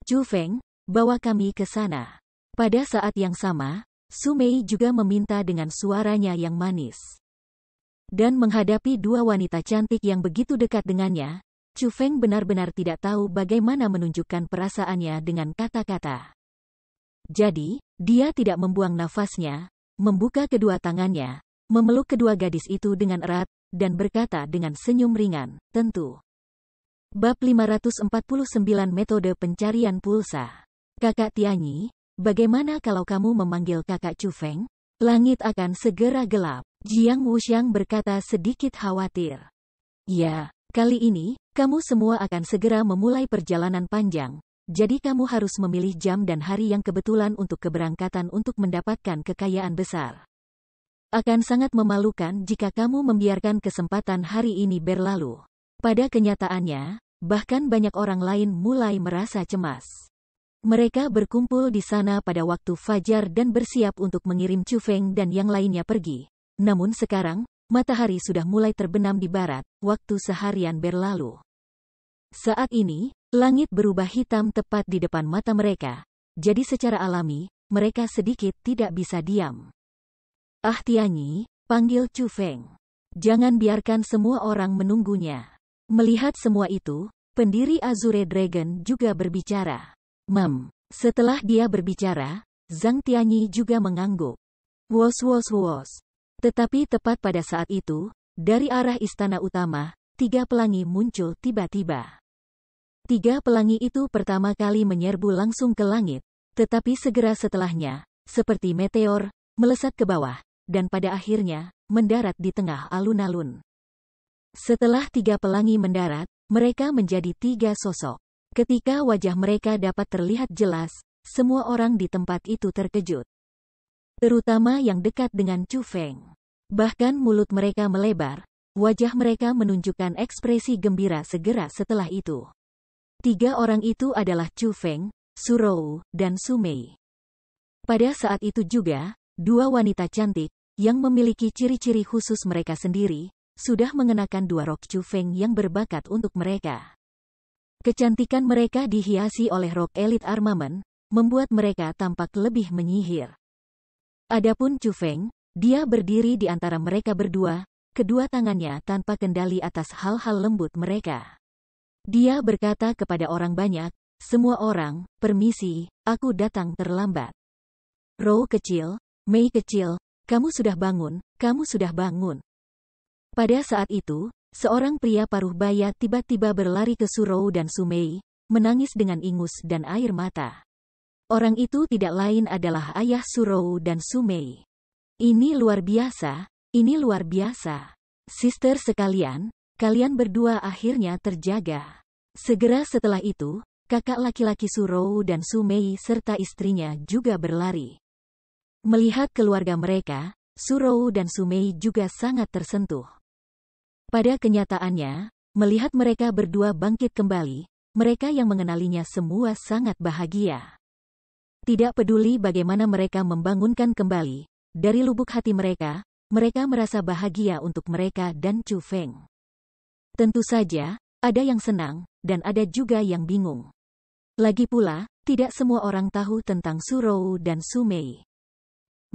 Chu Feng, bawa kami ke sana. Pada saat yang sama, Su Mei juga meminta dengan suaranya yang manis. Dan menghadapi dua wanita cantik yang begitu dekat dengannya, Chu Feng benar-benar tidak tahu bagaimana menunjukkan perasaannya dengan kata-kata. Jadi, dia tidak membuang nafasnya, membuka kedua tangannya, memeluk kedua gadis itu dengan erat, dan berkata dengan senyum ringan, tentu. Bab 549 Metode Pencarian Pulsa. Kakak Tianyi, bagaimana kalau kamu memanggil kakak Chu Feng? Langit akan segera gelap. Jiang Wuxiang berkata sedikit khawatir. Ya, kali ini, kamu semua akan segera memulai perjalanan panjang. Jadi kamu harus memilih jam dan hari yang kebetulan untuk keberangkatan untuk mendapatkan kekayaan besar. Akan sangat memalukan jika kamu membiarkan kesempatan hari ini berlalu. Pada kenyataannya, bahkan banyak orang lain mulai merasa cemas. Mereka berkumpul di sana pada waktu fajar dan bersiap untuk mengirim Chu Feng dan yang lainnya pergi. Namun sekarang, matahari sudah mulai terbenam di barat, waktu seharian berlalu. Saat ini, langit berubah hitam tepat di depan mata mereka, jadi secara alami, mereka sedikit tidak bisa diam. Ah Tianyi, panggil Chu Feng. Jangan biarkan semua orang menunggunya. Melihat semua itu, pendiri Azure Dragon juga berbicara. Setelah dia berbicara, Zhang Tianyi juga mengangguk. Wos wos wos. Tetapi tepat pada saat itu, dari arah istana utama, 3 pelangi muncul tiba-tiba. 3 pelangi itu pertama kali menyerbu langsung ke langit, tetapi segera setelahnya, seperti meteor, melesat ke bawah, dan pada akhirnya, mendarat di tengah alun-alun. Setelah 3 pelangi mendarat, mereka menjadi 3 sosok. Ketika wajah mereka dapat terlihat jelas, semua orang di tempat itu terkejut. Terutama yang dekat dengan Chu Feng. Bahkan mulut mereka melebar, wajah mereka menunjukkan ekspresi gembira segera setelah itu. 3 orang itu adalah Chu Feng, Su Rou, dan Su Mei. Pada saat itu juga, 2 wanita cantik, yang memiliki ciri-ciri khusus mereka sendiri, sudah mengenakan 2 rok Chu Feng yang berbakat untuk mereka. Kecantikan mereka dihiasi oleh rok elit armamen, membuat mereka tampak lebih menyihir. Adapun Chu Feng, dia berdiri di antara mereka berdua, kedua tangannya tanpa kendali atas hal-hal lembut mereka. Dia berkata kepada orang banyak, semua orang, permisi, aku datang terlambat. Rou kecil, Mei kecil, kamu sudah bangun, kamu sudah bangun. Pada saat itu, seorang pria paruh baya tiba-tiba berlari ke Su Rou dan Su Mei, menangis dengan ingus dan air mata. Orang itu tidak lain adalah ayah Su Rou dan Su Mei. Ini luar biasa, ini luar biasa. Sister sekalian, kalian berdua akhirnya terjaga. Segera setelah itu, kakak laki-laki Su Rou dan Su Mei serta istrinya juga berlari. Melihat keluarga mereka, Su Rou dan Su Mei juga sangat tersentuh. Pada kenyataannya, melihat mereka berdua bangkit kembali, mereka yang mengenalinya semua sangat bahagia. Tidak peduli bagaimana mereka membangunkan kembali, dari lubuk hati mereka merasa bahagia untuk mereka dan Chu Feng. Tentu saja, ada yang senang, dan ada juga yang bingung. Lagi pula, tidak semua orang tahu tentang Su Rou dan Su Mei.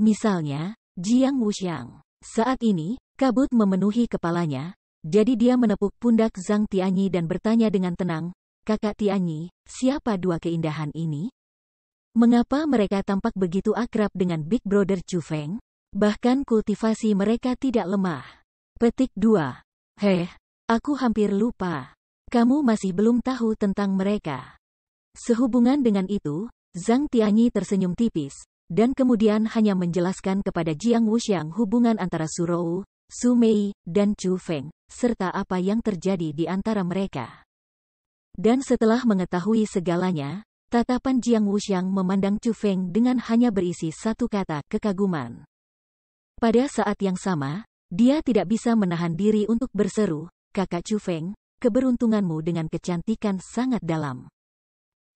Misalnya, Jiang Wuxiang. Saat ini, kabut memenuhi kepalanya, jadi dia menepuk pundak Zhang Tianyi dan bertanya dengan tenang, Kakak Tianyi, siapa 2 keindahan ini? Mengapa mereka tampak begitu akrab dengan Big Brother Chu Feng? Bahkan kultivasi mereka tidak lemah. Petik 2. Aku hampir lupa. Kamu masih belum tahu tentang mereka. Sehubungan dengan itu, Zhang Tianyi tersenyum tipis, dan kemudian hanya menjelaskan kepada Jiang Wuxiang hubungan antara Su Rou, Su Mei, dan Chu Feng, serta apa yang terjadi di antara mereka. Dan setelah mengetahui segalanya, tatapan Jiang Wuxiang memandang Chu Feng dengan hanya berisi satu kata kekaguman. Pada saat yang sama, dia tidak bisa menahan diri untuk berseru, "Kakak Chu Feng, keberuntunganmu dengan kecantikan sangat dalam."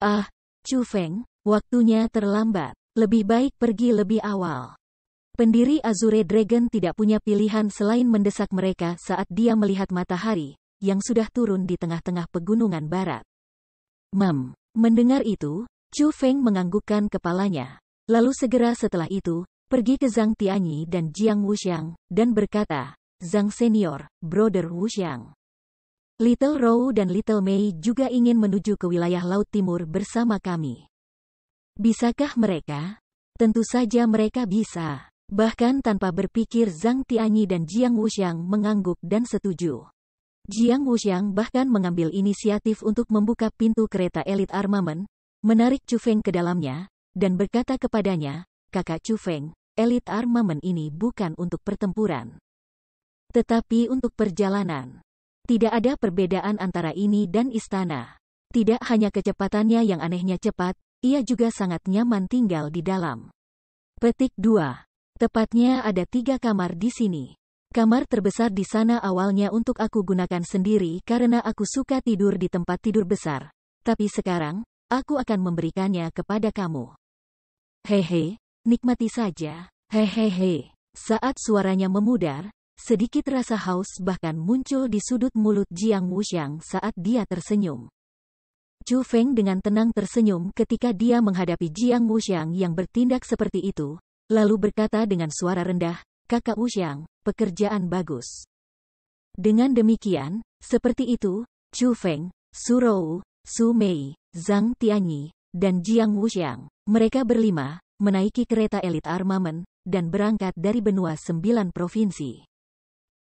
Ah, Chu Feng, waktunya terlambat. Lebih baik pergi lebih awal. Pendiri Azure Dragon tidak punya pilihan selain mendesak mereka saat dia melihat matahari, yang sudah turun di tengah-tengah pegunungan barat. Mendengar itu, Chu Feng menganggukkan kepalanya. Lalu segera setelah itu, pergi ke Zhang Tianyi dan Jiang Wuxiang, dan berkata, "Zhang Senior, Brother Wuxiang. Little Rou dan Little Mei juga ingin menuju ke wilayah Laut Timur bersama kami. Bisakah mereka?" Tentu saja mereka bisa. Bahkan tanpa berpikir Zhang Tianyi dan Jiang Wuxiang mengangguk dan setuju. Jiang Wuxiang bahkan mengambil inisiatif untuk membuka pintu kereta elit armamen, menarik Chu Feng ke dalamnya, dan berkata kepadanya, "Kakak Chu Feng, elit armamen ini bukan untuk pertempuran, tetapi untuk perjalanan. Tidak ada perbedaan antara ini dan istana. Tidak hanya kecepatannya yang anehnya cepat, ia juga sangat nyaman tinggal di dalam." Petik 2. Tepatnya ada 3 kamar di sini. Kamar terbesar di sana awalnya untuk aku gunakan sendiri karena aku suka tidur di tempat tidur besar. Tapi sekarang, aku akan memberikannya kepada kamu. Hehe, nikmati saja. Hehehe. Saat suaranya memudar, sedikit rasa haus bahkan muncul di sudut mulut Jiang Wuxiang saat dia tersenyum. Chu Feng dengan tenang tersenyum ketika dia menghadapi Jiang Wuxiang yang bertindak seperti itu, lalu berkata dengan suara rendah, "Kakak Wuxiang, pekerjaan bagus." Dengan demikian, seperti itu, Chu Feng, Su Rou, Su Mei, Zhang Tianyi, dan Jiang Wuxiang, mereka berlima, menaiki kereta elit armamen, dan berangkat dari benua 9 provinsi.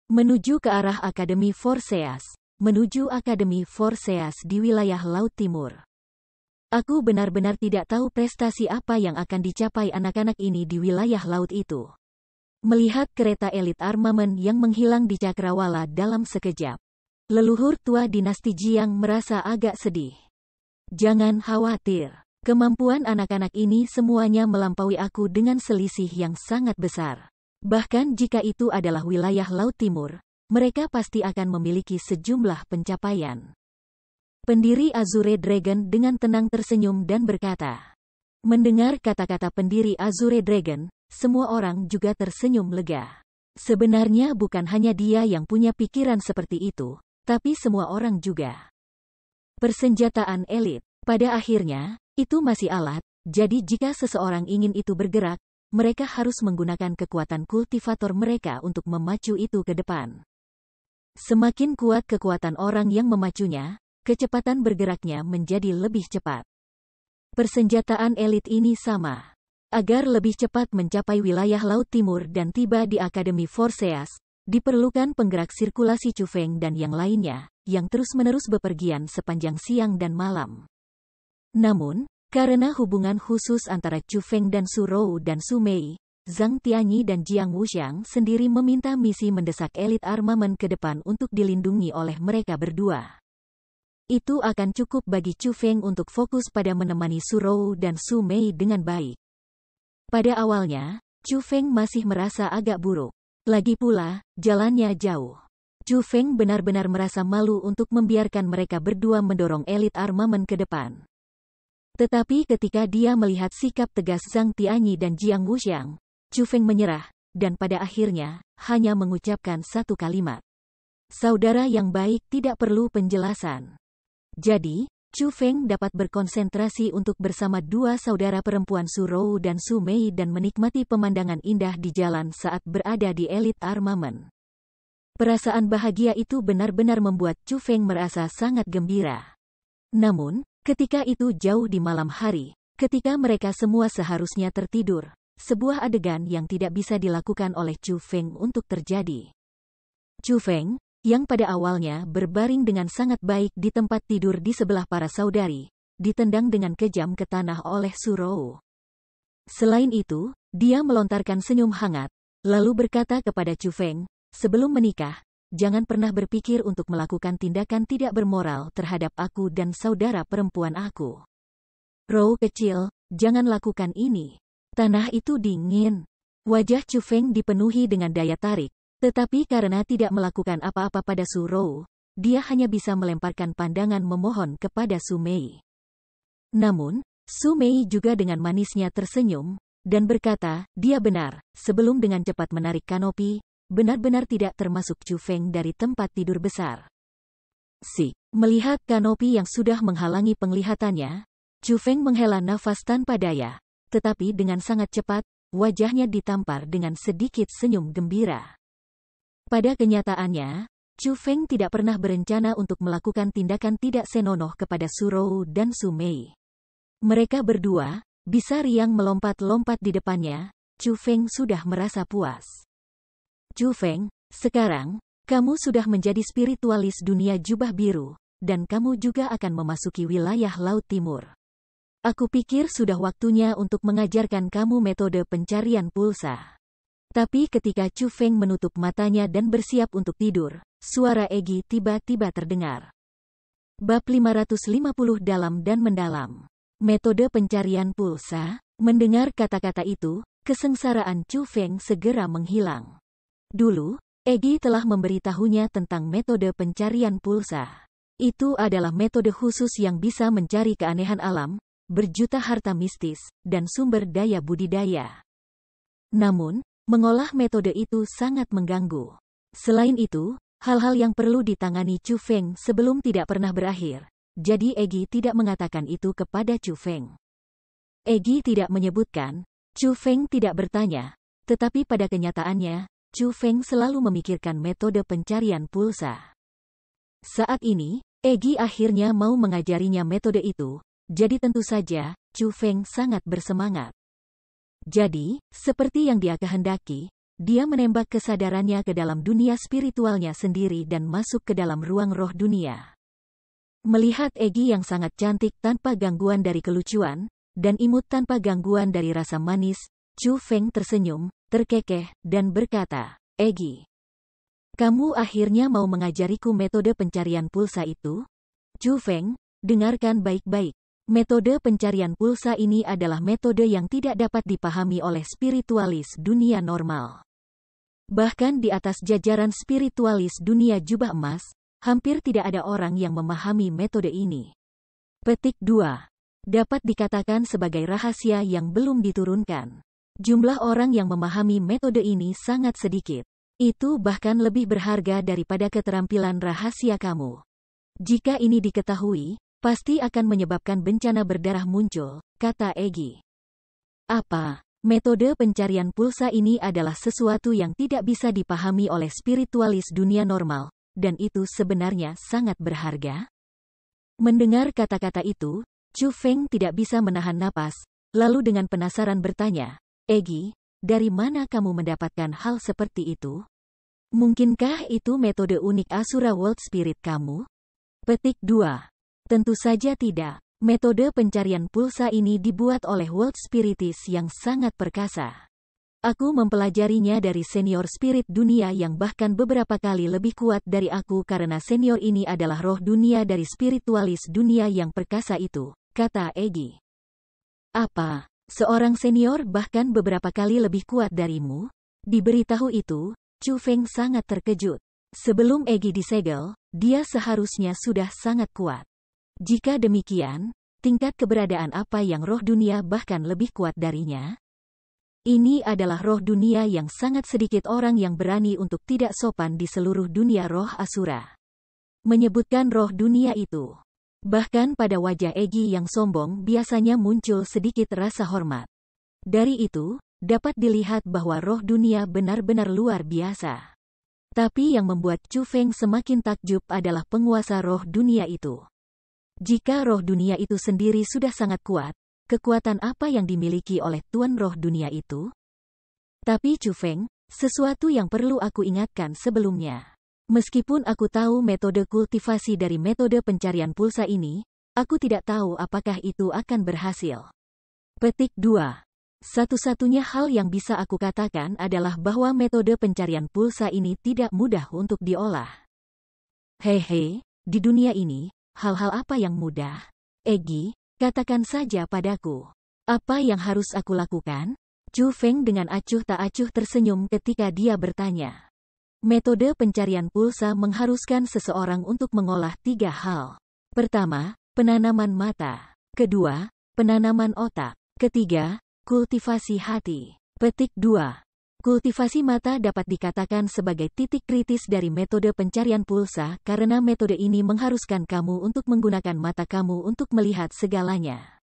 Menuju ke arah Akademi Forseas. Menuju Akademi Forseas di wilayah Laut Timur. Aku benar-benar tidak tahu prestasi apa yang akan dicapai anak-anak ini di wilayah laut itu. Melihat kereta elit armamen yang menghilang di cakrawala dalam sekejap, leluhur tua dinasti Jiang merasa agak sedih. Jangan khawatir, kemampuan anak-anak ini semuanya melampaui aku dengan selisih yang sangat besar. Bahkan jika itu adalah wilayah Laut Timur, mereka pasti akan memiliki sejumlah pencapaian. Pendiri Azure Dragon dengan tenang tersenyum dan berkata. Mendengar kata-kata pendiri Azure Dragon, semua orang juga tersenyum lega. Sebenarnya bukan hanya dia yang punya pikiran seperti itu, tapi semua orang juga. Persenjataan elit. Pada akhirnya, itu masih alat, jadi jika seseorang ingin itu bergerak, mereka harus menggunakan kekuatan kultivator mereka untuk memacu itu ke depan. Semakin kuat kekuatan orang yang memacunya, kecepatan bergeraknya menjadi lebih cepat. Persenjataan elit ini sama. Agar lebih cepat mencapai wilayah Laut Timur dan tiba di Akademi Forseas, diperlukan penggerak sirkulasi Chu Feng dan yang lainnya, yang terus-menerus bepergian sepanjang siang dan malam. Namun, karena hubungan khusus antara Chu Feng dan Su Rou dan Su Mei, Zhang Tianyi dan Jiang Wuxiang sendiri meminta misi mendesak elit armamen ke depan untuk dilindungi oleh mereka berdua. Itu akan cukup bagi Chu Feng untuk fokus pada menemani Su Rou dan Su Mei dengan baik. Pada awalnya, Chu Feng masih merasa agak buruk. Lagi pula, jalannya jauh. Chu Feng benar-benar merasa malu untuk membiarkan mereka berdua mendorong elit armamen ke depan. Tetapi ketika dia melihat sikap tegas Zhang Tianyi dan Jiang Wuxiang, Chu Feng menyerah, dan pada akhirnya, hanya mengucapkan satu kalimat. Saudara yang baik tidak perlu penjelasan. Jadi, Chu Feng dapat berkonsentrasi untuk bersama dua saudara perempuan Su Rou dan Su Mei dan menikmati pemandangan indah di jalan saat berada di elit armamen. Perasaan bahagia itu benar-benar membuat Chu Feng merasa sangat gembira. Namun, ketika itu jauh di malam hari, ketika mereka semua seharusnya tertidur, sebuah adegan yang tidak bisa dilakukan oleh Chu Feng untuk terjadi. Chu Feng, yang pada awalnya berbaring dengan sangat baik di tempat tidur di sebelah para saudari, ditendang dengan kejam ke tanah oleh Su Rou. Selain itu, dia melontarkan senyum hangat, lalu berkata kepada Chu Feng, "Sebelum menikah, jangan pernah berpikir untuk melakukan tindakan tidak bermoral terhadap aku dan saudara perempuan aku. Rou kecil, jangan lakukan ini. Tanah itu dingin." Wajah Chu Feng dipenuhi dengan daya tarik, tetapi karena tidak melakukan apa-apa pada Su Rou, dia hanya bisa melemparkan pandangan memohon kepada Su Mei. Namun, Su Mei juga dengan manisnya tersenyum, dan berkata, "Dia benar, sebelum dengan cepat menarik kanopi, benar-benar tidak termasuk Chu Feng dari tempat tidur besar." Melihat kanopi yang sudah menghalangi penglihatannya, Chu Feng menghela nafas tanpa daya, tetapi dengan sangat cepat, wajahnya ditampar dengan sedikit senyum gembira. Pada kenyataannya, Chu Feng tidak pernah berencana untuk melakukan tindakan tidak senonoh kepada Su Rou dan Su Mei. Mereka berdua, bisa riang melompat-lompat di depannya, Chu Feng sudah merasa puas. "Chu Feng, sekarang, kamu sudah menjadi spiritualis dunia jubah biru, dan kamu juga akan memasuki wilayah Laut Timur. Aku pikir sudah waktunya untuk mengajarkan kamu metode pencarian pulsa." Tapi ketika Chu Feng menutup matanya dan bersiap untuk tidur, suara Egi tiba-tiba terdengar. Bab 550 Dalam dan Mendalam. Metode pencarian pulsa. Mendengar kata-kata itu, kesengsaraan Chu Feng segera menghilang. Dulu, Egi telah memberitahunya tentang metode pencarian pulsa. Itu adalah metode khusus yang bisa mencari keanehan alam, berjuta harta mistis, dan sumber daya budidaya. Namun, mengolah metode itu sangat mengganggu. Selain itu, hal-hal yang perlu ditangani Chu Feng sebelum tidak pernah berakhir. Jadi Egi tidak mengatakan itu kepada Chu Feng. Egi tidak menyebutkan, Chu Feng tidak bertanya, tetapi pada kenyataannya, Chu Feng selalu memikirkan metode pencarian pulsa. Saat ini, Egi akhirnya mau mengajarinya metode itu, jadi tentu saja, Chu Feng sangat bersemangat. Jadi, seperti yang dia kehendaki, dia menembak kesadarannya ke dalam dunia spiritualnya sendiri dan masuk ke dalam ruang roh dunia. Melihat Egi yang sangat cantik tanpa gangguan dari kelucuan, dan imut tanpa gangguan dari rasa manis, Chu Feng tersenyum, terkekeh, dan berkata, "Egi, kamu akhirnya mau mengajariku metode pencarian pulsa itu?" "Chu Feng, dengarkan baik-baik. Metode pencarian pulsa ini adalah metode yang tidak dapat dipahami oleh spiritualis dunia normal. Bahkan di atas jajaran spiritualis dunia jubah emas, hampir tidak ada orang yang memahami metode ini. Petik 2. Dapat dikatakan sebagai rahasia yang belum diturunkan. Jumlah orang yang memahami metode ini sangat sedikit. Itu bahkan lebih berharga daripada keterampilan rahasia kamu. Jika ini diketahui, pasti akan menyebabkan bencana berdarah muncul," kata Egi. "Apa? Metode pencarian pulsa ini adalah sesuatu yang tidak bisa dipahami oleh spiritualis dunia normal, dan itu sebenarnya sangat berharga?" Mendengar kata-kata itu, Chu Feng tidak bisa menahan napas, lalu dengan penasaran bertanya, "Egi, dari mana kamu mendapatkan hal seperti itu? Mungkinkah itu metode unik Asura World Spirit kamu?" Petik 2. Tentu saja tidak. Metode pencarian pulsa ini dibuat oleh World Spiritis yang sangat perkasa. Aku mempelajarinya dari senior spirit dunia yang bahkan beberapa kali lebih kuat dari aku karena senior ini adalah roh dunia dari spiritualis dunia yang perkasa itu, kata Egi. "Apa? Seorang senior bahkan beberapa kali lebih kuat darimu?" Diberitahu itu, Chu Feng sangat terkejut. Sebelum Egi disegel, dia seharusnya sudah sangat kuat. Jika demikian, tingkat keberadaan apa yang roh dunia bahkan lebih kuat darinya? Ini adalah roh dunia yang sangat sedikit orang yang berani untuk tidak sopan di seluruh dunia roh Asura. Menyebutkan roh dunia itu. Bahkan pada wajah Egi yang sombong biasanya muncul sedikit rasa hormat. Dari itu, dapat dilihat bahwa roh dunia benar-benar luar biasa. Tapi yang membuat Chu Feng semakin takjub adalah penguasa roh dunia itu. Jika roh dunia itu sendiri sudah sangat kuat, kekuatan apa yang dimiliki oleh Tuan Roh Dunia itu? Tapi Chu Feng, sesuatu yang perlu aku ingatkan sebelumnya. Meskipun aku tahu metode kultivasi dari metode pencarian pulsa ini, aku tidak tahu apakah itu akan berhasil. Petik 2. Satu-satunya hal yang bisa aku katakan adalah bahwa metode pencarian pulsa ini tidak mudah untuk diolah. Hehe, di dunia ini, hal-hal apa yang mudah? Egi, katakan saja padaku. Apa yang harus aku lakukan? Chu Feng dengan acuh tak acuh tersenyum ketika dia bertanya. Metode pencarian pulsa mengharuskan seseorang untuk mengolah 3 hal. Pertama, penanaman mata. Kedua, penanaman otak. Ketiga, kultivasi hati. Petik 2. Kultivasi mata dapat dikatakan sebagai titik kritis dari metode pencarian pulsa karena metode ini mengharuskan kamu untuk menggunakan mata kamu untuk melihat segalanya.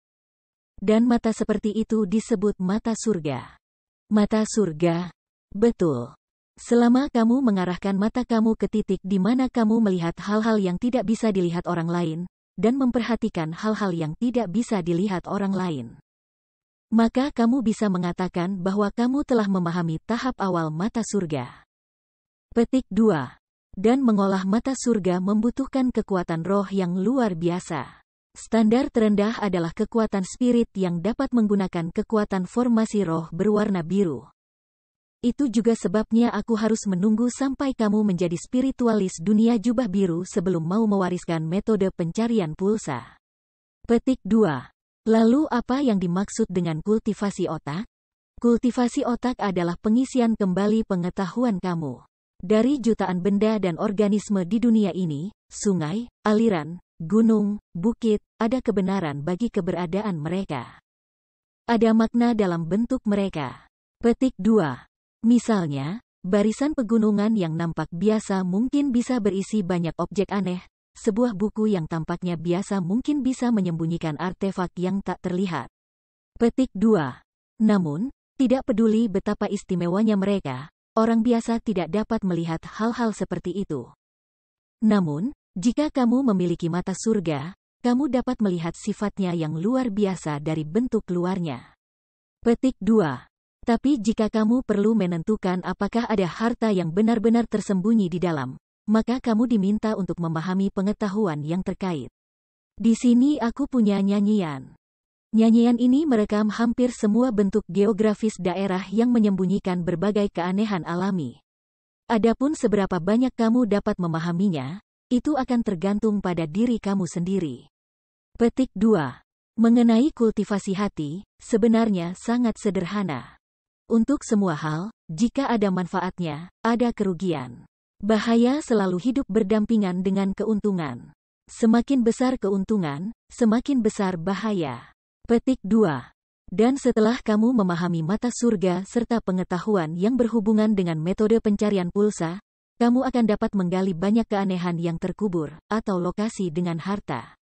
Dan mata seperti itu disebut mata surga. Mata surga. Betul. Selama kamu mengarahkan mata kamu ke titik di mana kamu melihat hal-hal yang tidak bisa dilihat orang lain, dan memperhatikan hal-hal yang tidak bisa dilihat orang lain, maka kamu bisa mengatakan bahwa kamu telah memahami tahap awal mata surga. Petik 2. Dan mengolah mata surga membutuhkan kekuatan roh yang luar biasa. Standar terendah adalah kekuatan spirit yang dapat menggunakan kekuatan formasi roh berwarna biru. Itu juga sebabnya aku harus menunggu sampai kamu menjadi spiritualis dunia jubah biru sebelum mau mewariskan metode pencarian pulsa. Petik 2. Lalu apa yang dimaksud dengan kultivasi otak? Kultivasi otak adalah pengisian kembali pengetahuan kamu. Dari jutaan benda dan organisme di dunia ini, sungai, aliran, gunung, bukit, ada kebenaran bagi keberadaan mereka. Ada makna dalam bentuk mereka. Petik 2. Misalnya, barisan pegunungan yang nampak biasa mungkin bisa berisi banyak objek aneh. Sebuah buku yang tampaknya biasa mungkin bisa menyembunyikan artefak yang tak terlihat. Petik 2. Namun, tidak peduli betapa istimewanya mereka, orang biasa tidak dapat melihat hal-hal seperti itu. Namun, jika kamu memiliki mata surga, kamu dapat melihat sifatnya yang luar biasa dari bentuk luarnya. Petik 2. Tapi jika kamu perlu menentukan apakah ada harta yang benar-benar tersembunyi di dalam, maka kamu diminta untuk memahami pengetahuan yang terkait. Di sini aku punya nyanyian. Nyanyian ini merekam hampir semua bentuk geografis daerah yang menyembunyikan berbagai keanehan alami. Adapun seberapa banyak kamu dapat memahaminya, itu akan tergantung pada diri kamu sendiri. Petik 2. Mengenai kultivasi hati, sebenarnya sangat sederhana. Untuk semua hal, jika ada manfaatnya, ada kerugian. Bahaya selalu hidup berdampingan dengan keuntungan. Semakin besar keuntungan, semakin besar bahaya. Petik 2. Dan setelah kamu memahami mata surga serta pengetahuan yang berhubungan dengan metode pencarian pulsa, kamu akan dapat menggali banyak keanehan yang terkubur, atau lokasi dengan harta.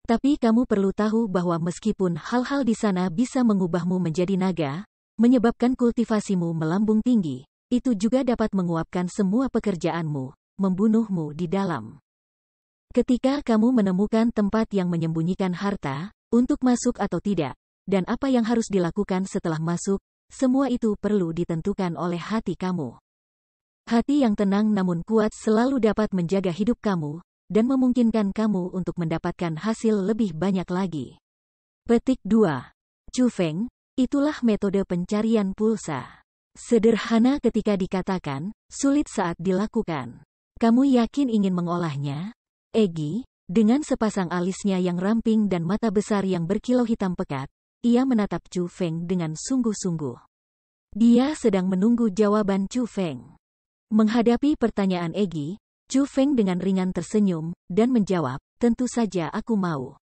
Tapi kamu perlu tahu bahwa meskipun hal-hal di sana bisa mengubahmu menjadi naga, menyebabkan kultivasimu melambung tinggi, itu juga dapat menguapkan semua pekerjaanmu, membunuhmu di dalam. Ketika kamu menemukan tempat yang menyembunyikan harta, untuk masuk atau tidak, dan apa yang harus dilakukan setelah masuk, semua itu perlu ditentukan oleh hati kamu. Hati yang tenang namun kuat selalu dapat menjaga hidup kamu, dan memungkinkan kamu untuk mendapatkan hasil lebih banyak lagi. Petik 2. Chu Feng, itulah metode pencarian pulsa. Sederhana ketika dikatakan, sulit saat dilakukan. Kamu yakin ingin mengolahnya? Egi, dengan sepasang alisnya yang ramping dan mata besar yang berkilau hitam pekat, ia menatap Chu Feng dengan sungguh-sungguh. Dia sedang menunggu jawaban Chu Feng. Menghadapi pertanyaan Egi, Chu Feng dengan ringan tersenyum, dan menjawab, tentu saja aku mau.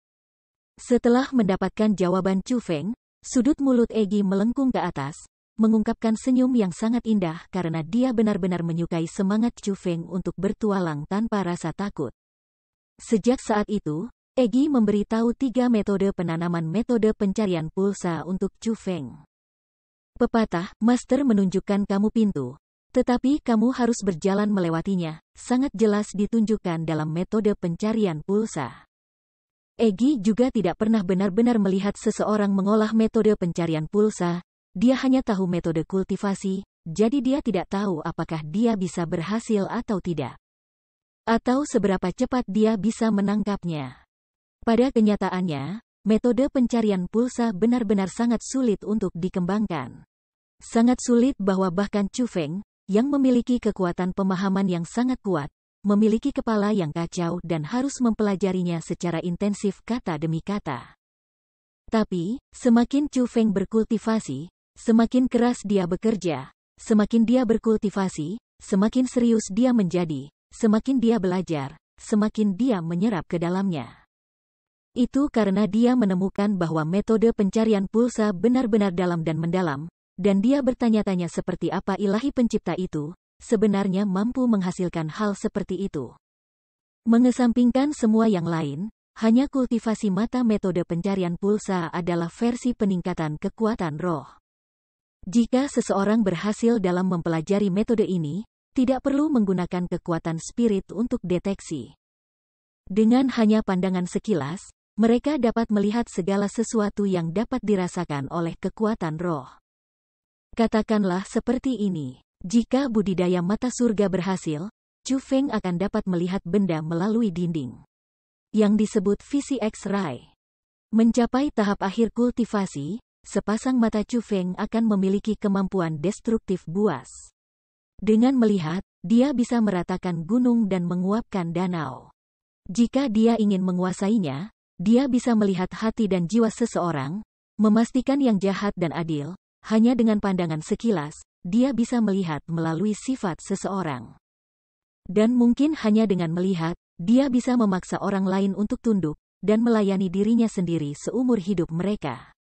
Setelah mendapatkan jawaban Chu Feng, sudut mulut Egi melengkung ke atas, mengungkapkan senyum yang sangat indah karena dia benar-benar menyukai semangat Chu Feng untuk bertualang tanpa rasa takut. Sejak saat itu, Egi memberitahu 3 metode penanaman metode pencarian pulsa untuk Chu Feng. Pepatah, Master menunjukkan kamu pintu, tetapi kamu harus berjalan melewatinya, sangat jelas ditunjukkan dalam metode pencarian pulsa. Egy juga tidak pernah benar-benar melihat seseorang mengolah metode pencarian pulsa, dia hanya tahu metode kultivasi, jadi dia tidak tahu apakah dia bisa berhasil atau tidak. Atau seberapa cepat dia bisa menangkapnya. Pada kenyataannya, metode pencarian pulsa benar-benar sangat sulit untuk dikembangkan. Sangat sulit bahwa bahkan Chu Feng, yang memiliki kekuatan pemahaman yang sangat kuat, memiliki kepala yang kacau dan harus mempelajarinya secara intensif kata demi kata. Tapi, semakin Chu Feng berkultivasi, semakin keras dia bekerja, semakin dia berkultivasi, semakin serius dia menjadi, semakin dia belajar, semakin dia menyerap ke dalamnya. Itu karena dia menemukan bahwa metode pencarian pulsa benar-benar dalam dan mendalam, dan dia bertanya-tanya seperti apa ilahi pencipta itu sebenarnya mampu menghasilkan hal seperti itu. Mengesampingkan semua yang lain, hanya kultivasi mata metode pencarian pulsa adalah versi peningkatan kekuatan roh. Jika seseorang berhasil dalam mempelajari metode ini, tidak perlu menggunakan kekuatan spirit untuk deteksi. Dengan hanya pandangan sekilas, mereka dapat melihat segala sesuatu yang dapat dirasakan oleh kekuatan roh. Katakanlah seperti ini. Jika budidaya mata surga berhasil, Chu Feng akan dapat melihat benda melalui dinding. Yang disebut visi X-ray. Mencapai tahap akhir kultivasi, sepasang mata Chu Feng akan memiliki kemampuan destruktif buas. Dengan melihat, dia bisa meratakan gunung dan menguapkan danau. Jika dia ingin menguasainya, dia bisa melihat hati dan jiwa seseorang, memastikan yang jahat dan adil, hanya dengan pandangan sekilas. Dia bisa melihat melalui sifat seseorang. Dan mungkin hanya dengan melihat, dia bisa memaksa orang lain untuk tunduk, dan melayani dirinya sendiri seumur hidup mereka.